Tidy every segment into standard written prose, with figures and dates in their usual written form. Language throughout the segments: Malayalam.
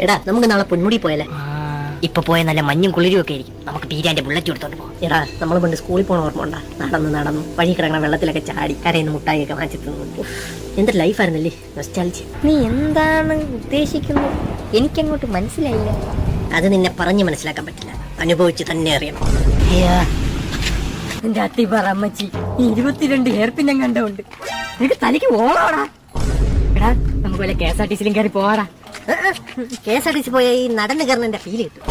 എടാ നമുക്ക് നാളെ പൊന്മുടി പോയല്ലേ? ഇപ്പൊ പോയ നല്ല മഞ്ഞും കുളിരും ഒക്കെ ആയിരിക്കും. നമുക്ക് പീരാന്റെ ബുള്ളറ്റ് എടുത്തോണ്ട് പോകാം. എടാ നമ്മൾ പണ്ട് സ്കൂളിൽ പോണ ഓർമ്മ ഉണ്ടാ? നടന്നു വഴി കിടക്കണ വെള്ളത്തിലൊക്കെ ചാടി കരയിന്ന് മുട്ടായിയൊക്കെ വാങ്ങിച്ചു തിന്നു. എന്തൊരു ലൈഫായിരുന്നല്ലേ നൊസ്റ്റാൾജിയ. നീ എന്താണ് ഉദ്ദേശിക്കുന്നത്? എനിക്കങ്ങോട്ട് മനസ്സിലായില്ല. അത് നിന്നെ പറഞ്ഞു മനസ്സിലാക്കാൻ പറ്റില്ല, അനുഭവിച്ച് തന്നെ അറിയണം. എന്റെ അത്തി പറ അമ്മച്ചി, 22 ഹെയർപിന്നെ കണ്ടുണ്ട്. നിനക്ക് തലയ്ക്ക് ഓടാടാ. എടാ നമുക്ക് വല്ല KSRTC കയറി പോവാടാ. KSRTC പോയ ഈ നടന്നു കയറുന്നതിന്റെ ഫീല് കിട്ടും.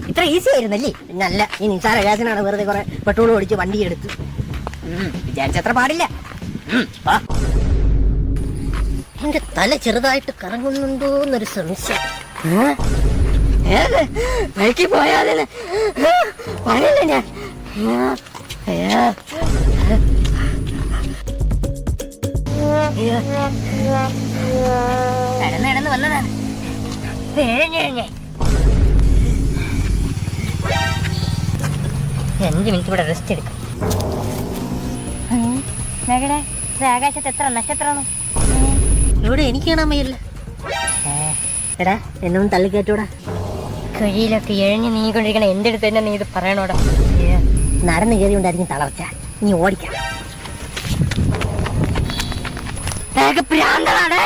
ഇത്ര ഈസി ആയിരുന്നല്ലേ? നല്ല ഈ നിസാര ഗ്യാസിനാണ് വെറുതെ കുറെ പെട്രോൾ ഒഴിച്ച് വണ്ടി എടുത്ത്. വിചാരിച്ചത്ര പാടില്ല. എന്റെ തല ചെറുതായിട്ട് കറങ്ങുന്നുണ്ടോ എന്നൊരു സംശയം. ബൈക്കിൽ പോയാലേ പറയില്ല ഞാൻ. നടന്ന് വന്നതാണ്. 5 മിനിറ്റ് ഇവിടെ റെസ്റ്റ് എടുക്കാം. ആകാശത്ത് എത്ര നക്ഷത്രമാണ്? ഇവിടെ എനിക്ക് കാണാൻ വയ്യല്ല. എടാ എന്നൊന്നും തള്ളിക്കയറ്റൂടാ. കുഴിയിലൊക്കെ എഴഞ്ഞ് നീങ്ങിക്കൊണ്ടിരിക്കണ എന്റെ അടുത്ത് തന്നെ നീ ഇത് പറയണോടാ. നടന്നു കയറിയുണ്ടായിരിക്കും തളർച്ച. നീ ഓടിക്കാം. പ്രാന്തളാടേ.